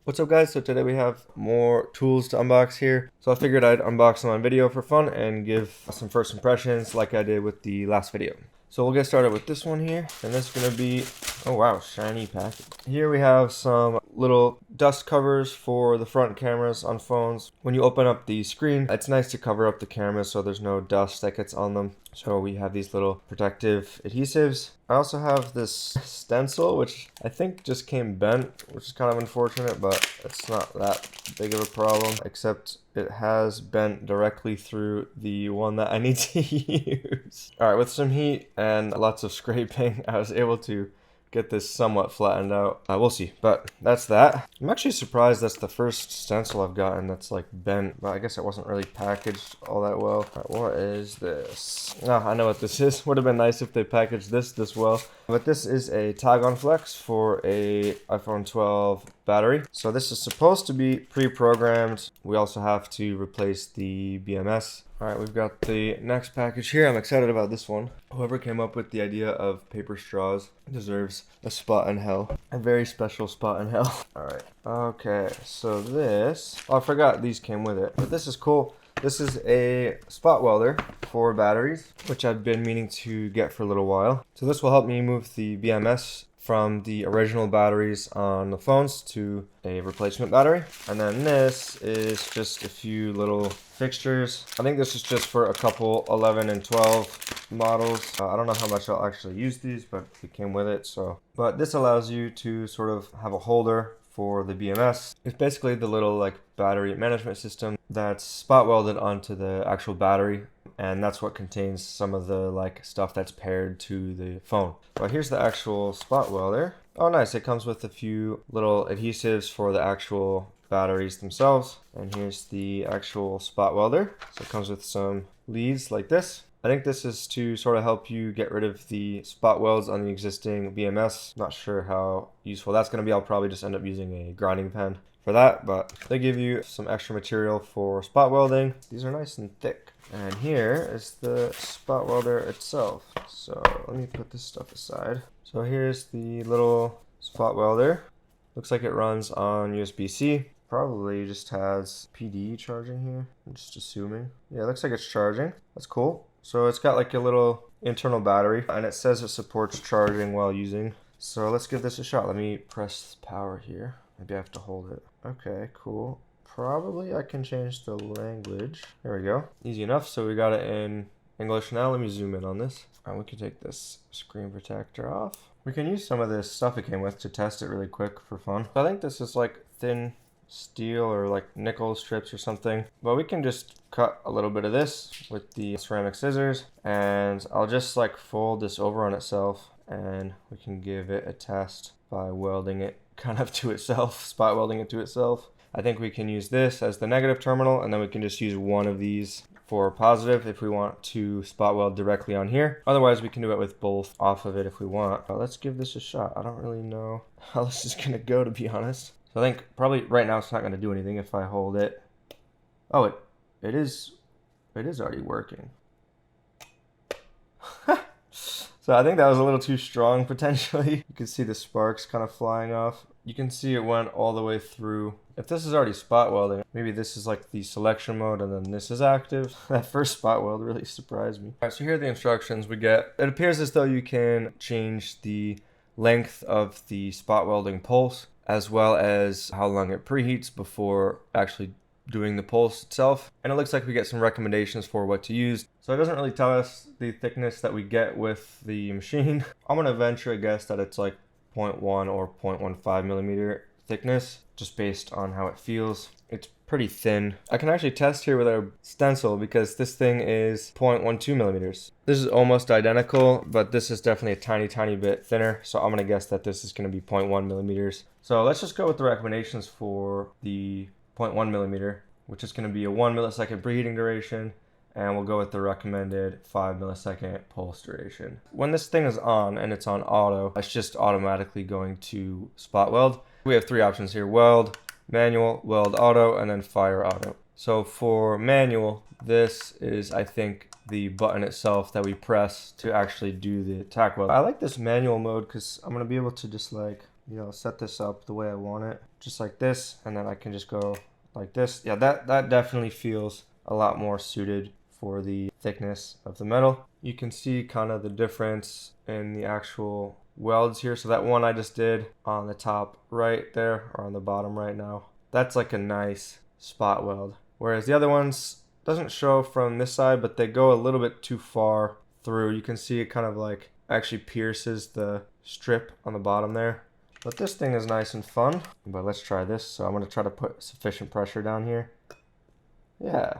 What's up guys? So today we have more tools to unbox here. So I figured I'd unbox them on video for fun and give some first impressions like I did with the last video. So we'll get started with this one here, and this is going to be, oh wow, shiny package. Here we have some little dust covers for the front cameras on phones. When you open up the screen, it's nice to cover up the camera so there's no dust that gets on them. So we have these little protective adhesives. I also have this stencil, which I think just came bent, which is kind of unfortunate, but it's not that big of a problem, except it has bent directly through the one that I need to use. All right, with some heat and lots of scraping, I was able to get this somewhat flattened out. We'll see, but that's that. I'm actually surprised that's the first stencil I've gotten that's like bent, but I guess it wasn't really packaged all that well. All right, what is this? I know what this is. Would have been nice if they packaged this well. But this is a tag-on flex for a iPhone 12 battery. So this is supposed to be pre-programmed. We also have to replace the BMS. All right, we've got the next package here. I'm excited about this one. Whoever came up with the idea of paper straws deserves a spot in hell. A very special spot in hell. All right. Okay, so this... Oh, I forgot these came with it. But this is cool. This is a spot welder for batteries, which I've been meaning to get for a little while. So this will help me move the BMS from the original batteries on the phones to a replacement battery. And then this is just a few little fixtures. I think this is just for a couple 11 and 12 models. I don't know how much I'll actually use these, but it came with it. But this allows you to sort of have a holder for the BMS. It's basically the little like battery management system that's spot welded onto the actual battery, and that's what contains some of the like stuff that's paired to the phone. But here's the actual spot welder. Oh nice, it comes with a few little adhesives for the actual batteries themselves, and here's the actual spot welder. So it comes with some leads like this. I think this is to sort of help you get rid of the spot welds on the existing BMS. Not sure how useful that's going to be. I'll probably just end up using a grinding pen for that, but they give you some extra material for spot welding. These are nice and thick. And here is the spot welder itself. So let me put this stuff aside. So here's the little spot welder. Looks like it runs on USB-C. Probably just has PD charging here. I'm just assuming. Yeah, it looks like it's charging. That's cool. So it's got like a little internal battery, and it says it supports charging while using. So let's give this a shot. Let me press power here. Maybe I have to hold it. Okay, cool. Probably I can change the language. There we go. Easy enough. So we got it in English now. Let me zoom in on this. And we can take this screen protector off. We can use some of this stuff it came with to test it really quick for fun. I think this is like thin steel or like nickel strips or something, but we can just cut a little bit of this with the ceramic scissors, and I'll just like fold this over on itself, and we can give it a test by welding it kind of to itself, spot welding it to itself. I think we can use this as the negative terminal, and then we can just use one of these for positive if we want to spot weld directly on here. Otherwise, we can do it with both off of it if we want. Let's give this a shot. I don't really know how this is gonna go, to be honest. So I think probably right now it's not going to do anything if I hold it. Oh, it is already working. So I think that was a little too strong potentially. You can see the sparks kind of flying off. You can see it went all the way through. If this is already spot welding, maybe this is like the selection mode and then this is active. That first spot weld really surprised me. All right, so here are the instructions we get. It appears as though you can change the length of the spot welding pulse, as well as how long it preheats before actually doing the pulse itself. And it looks like we get some recommendations for what to use. So it doesn't really tell us the thickness that we get with the machine. I'm gonna venture a guess that it's like 0.1 or 0.15 millimeter thickness, just based on how it feels. It's pretty thin. I can actually test here with our stencil because this thing is 0.12 millimeters. This is almost identical, but this is definitely a tiny bit thinner. So I'm gonna guess that this is gonna be 0.1 millimeters. So let's just go with the recommendations for the 0.1 millimeter, which is gonna be a 1 millisecond preheating duration, and we'll go with the recommended 5 millisecond pulse duration. When this thing is on and it's on auto, it's just automatically going to spot weld. We have three options here: weld, manual, weld auto, and then fire auto. So for manual, this is, I think, the button itself that we press to actually do the tack weld. I like this manual mode because I'm going to be able to just like, you know, set this up the way I want it. just like this, and then I can just go like this. Yeah, that definitely feels a lot more suited for the thickness of the metal. You can see kind of the difference in the actual welds here. So that one I just did on the top right there, or on the bottom right now, that's like a nice spot weld. Whereas the other ones doesn't show from this side, but they go a little bit too far through. You can see it kind of like actually pierces the strip on the bottom there. But this thing is nice and fun. But let's try this. So I'm going to try to put sufficient pressure down here. Yeah.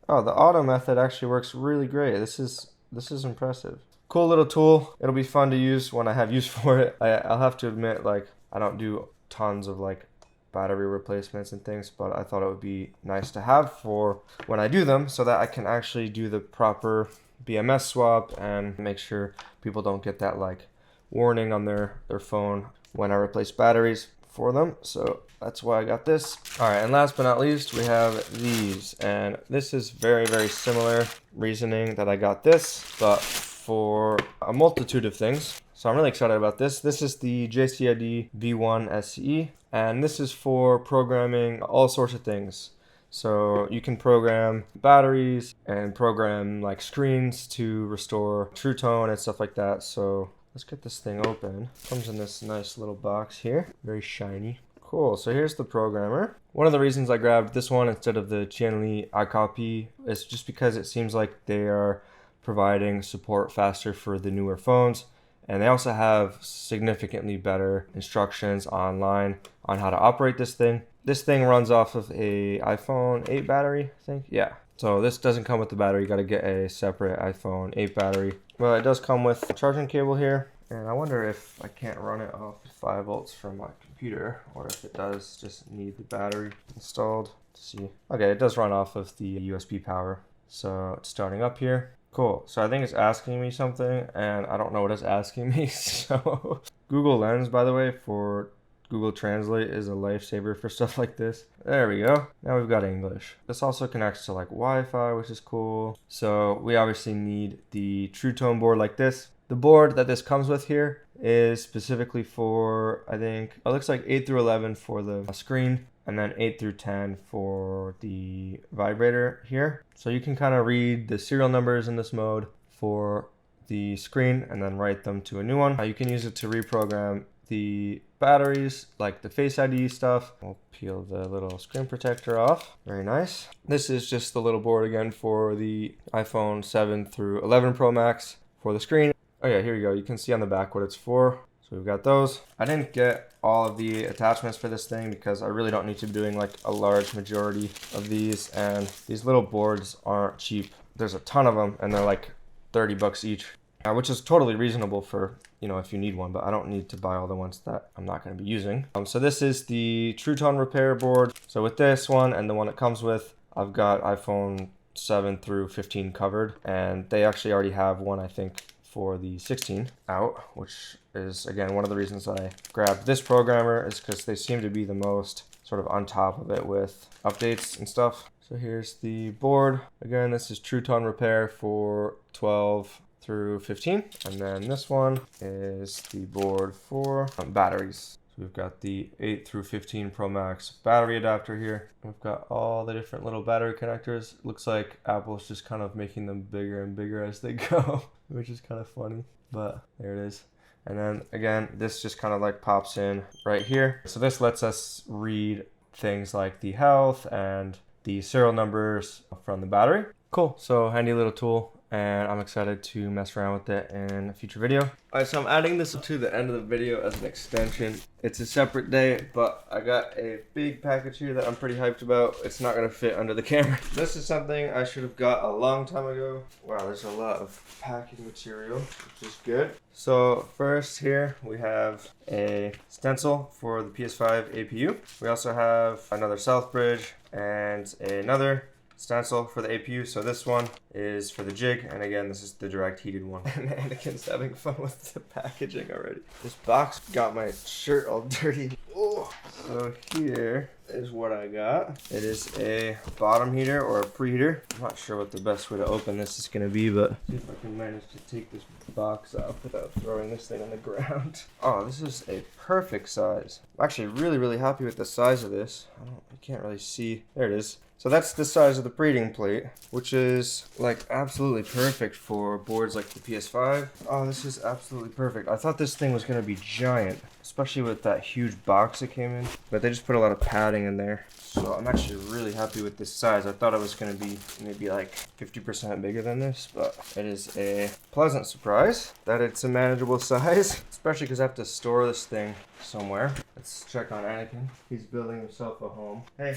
Oh, the auto method actually works really great. This is impressive. Cool little tool. It'll be fun to use when I have use for it. I'll have to admit, like, I don't do tons of like battery replacements and things, but I thought it would be nice to have for when I do them, so that I can actually do the proper BMS swap and make sure people don't get that like warning on their phone when I replace batteries for them. So that's why I got this. All right, and last but not least, we have these, and this is very, very similar reasoning that I got this, but for a multitude of things. So I'm really excited about this. This is the JCID V1ce, and this is for programming all sorts of things. So you can program batteries and program like screens to restore true tone and stuff like that. So let's get this thing open. Comes in this nice little box here, very shiny. Cool, so here's the programmer. One of the reasons I grabbed this one instead of the Qianli iCopy is just because it seems like they are providing support faster for the newer phones. And they also have significantly better instructions online on how to operate this thing. This thing runs off of a iPhone 8 battery, I think. Yeah. So this doesn't come with the battery. You got to get a separate iPhone 8 battery. Well, it does come with a charging cable here. And I wonder if I can't run it off 5 volts from my computer, or if it does just need the battery installed. Let's see. Okay, it does run off of the USB power. So it's starting up here. Cool, so I think it's asking me something, and I don't know what it's asking me, so Google Lens, by the way, for Google Translate is a lifesaver for stuff like this. There we go, now we've got English. This also connects to like Wi-Fi, which is cool. So we obviously need the True Tone board like this. The board that this comes with here is specifically for, I think, it looks like 8 through 11 for the screen, and then 8 through 10 for the vibrator here. So you can kind of read the serial numbers in this mode for the screen and then write them to a new one. You can use it to reprogram the batteries, like the Face ID stuff. We'll peel the little screen protector off. Very nice. This is just the little board again for the iPhone 7 through 11 Pro Max for the screen. Oh yeah, here you go. You can see on the back what it's for. So we've got those. I didn't get all of the attachments for this thing because I really don't need to be doing like a large majority of these, and these little boards aren't cheap. There's a ton of them and they're like 30 bucks each, which is totally reasonable for, you know, if you need one, but I don't need to buy all the ones that I'm not going to be using. So this is the True Tone repair board. So with this one and the one it comes with, I've got iPhone 7 through 15 covered, and they actually already have one, I think, for the 16 out, which is again one of the reasons that I grabbed this programmer, is because they seem to be the most sort of on top of it with updates and stuff. So here's the board. Again, this is True Tone repair for 12 through 15, and then this one is the board for batteries. So we've got the 8 through 15 Pro Max battery adapter here. We've got all the different little battery connectors. Looks like Apple's just kind of making them bigger and bigger as they go, which is kind of funny, but there it is. And then again, this just kind of like pops in right here. So this lets us read things like the health and the serial numbers from the battery. Cool, so handy little tool, and I'm excited to mess around with it in a future video. All right, so I'm adding this to the end of the video as an extension. It's a separate day, but I got a big package here that I'm pretty hyped about. It's not gonna fit under the camera. This is something I should have got a long time ago. Wow, there's a lot of packing material, which is good. So first here, we have a stencil for the PS5 APU. We also have another south bridge and another stencil for the APU. So this one is for the jig, and again, this is the direct heated one. And Anakin's having fun with the packaging already. This box got my shirt all dirty. Oh. So here is what I got. It is a bottom heater or a preheater. I'm not sure what the best way to open this is going to be, but see if I can manage to take this box off without throwing this thing on the ground. Oh, this is a perfect size. I'm actually really happy with the size of this. I can't really see. There it is. So that's the size of the preheating plate, which is like absolutely perfect for boards like the PS5. Oh, this is absolutely perfect. I thought this thing was going to be giant, especially with that huge box it came in, but they just put a lot of padding in there. So I'm actually really happy with this size. I thought it was going to be maybe like 50% bigger than this, but it is a pleasant surprise that it's a manageable size, especially because I have to store this thing somewhere. Let's check on Anakin. He's building himself a home. Hey.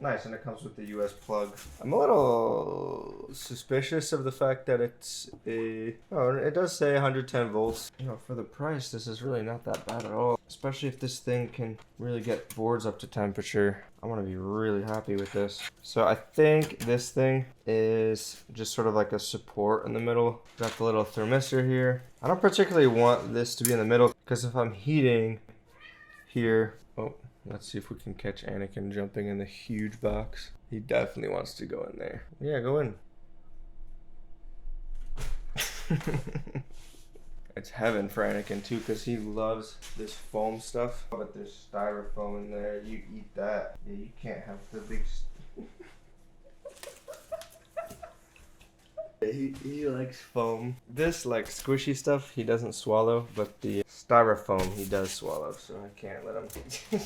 Nice, and it comes with the US plug. I'm a little suspicious of the fact that it's it does say 110 volts. You know, for the price, this is really not that bad at all. Especially if this thing can really get boards up to temperature. I'm gonna be really happy with this. So I think this thing is just sort of like a support in the middle. Got the little thermistor here. I don't particularly want this to be in the middle because if I'm heating here, oh. Let's see if we can catch Anakin jumping in the huge box. He definitely wants to go in there. Yeah, go in. It's heaven for Anakin too, because he loves this foam stuff. But there's styrofoam in there. You eat that. Yeah, you can't have the big... He likes foam. This like squishy stuff he doesn't swallow, but the styrofoam he does swallow, so I can't let him. Okay,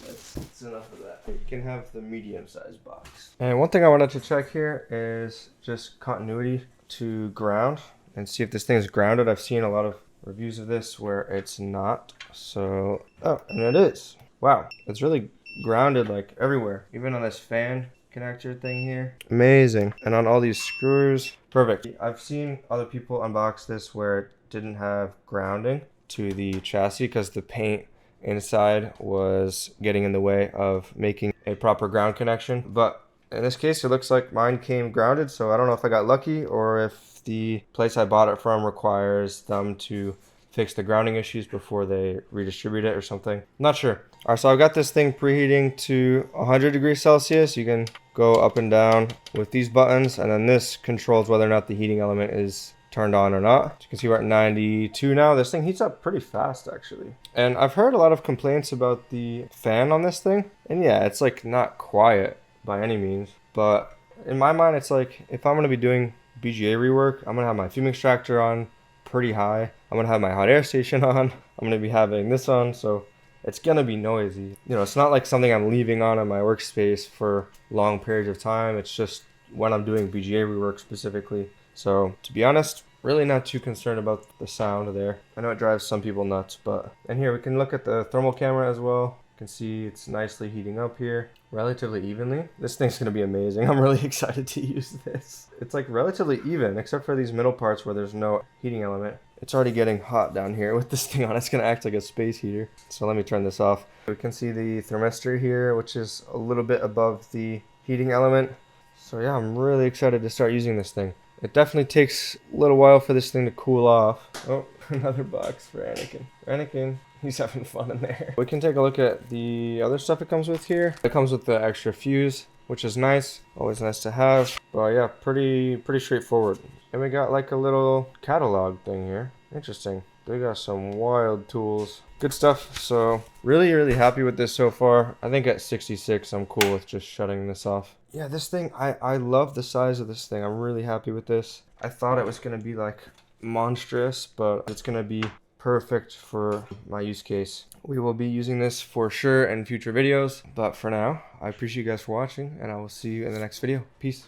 that's enough of that. You can have the medium-sized box. And one thing I wanted to check here is just continuity to ground and see if this thing is grounded. I've seen a lot of reviews of this where it's not. So, oh, and it is. Wow, it's really grounded like everywhere, even on this fan connector thing here. Amazing. And on all these screws, perfect. I've seen other people unbox this where it didn't have grounding to the chassis because the paint inside was getting in the way of making a proper ground connection. But in this case, it looks like mine came grounded, so I don't know if I got lucky or if the place I bought it from requires them to fix the grounding issues before they redistribute it or something. Not sure. All right, so I've got this thing preheating to 100 degrees Celsius. You can go up and down with these buttons, and then this controls whether or not the heating element is turned on or not. As you can see, we're at 92 now. This thing heats up pretty fast, actually. And I've heard a lot of complaints about the fan on this thing. And yeah, it's like not quiet by any means, but in my mind, it's like if I'm gonna be doing BGA rework, I'm gonna have my fume extractor on pretty high. I'm gonna have my hot air station on. I'm gonna be having this on, so it's gonna be noisy. You know, it's not like something I'm leaving on in my workspace for long periods of time. It's just when I'm doing BGA rework specifically. So to be honest, really not too concerned about the sound there. I know it drives some people nuts, but... And here we can look at the thermal camera as well. You can see it's nicely heating up here relatively evenly. This thing's gonna be amazing. I'm really excited to use this. It's like relatively even, except for these middle parts where there's no heating element. It's already getting hot down here with this thing on. It's gonna act like a space heater. So let me turn this off. We can see the thermistor here, which is a little bit above the heating element. So yeah, I'm really excited to start using this thing. It definitely takes a little while for this thing to cool off. Oh, another box for Anakin. Anakin, he's having fun in there. We can take a look at the other stuff it comes with here. It comes with the extra fuse, which is nice. Always nice to have. But yeah, pretty straightforward. And we got like a little catalog thing here. Interesting. They got some wild tools. Good stuff. So really happy with this so far. I think at 66, I'm cool with just shutting this off. Yeah, this thing, I love the size of this thing. I'm really happy with this. I thought it was going to be like monstrous, but it's going to be perfect for my use case. We will be using this for sure in future videos. But for now, I appreciate you guys for watching, and I will see you in the next video. Peace.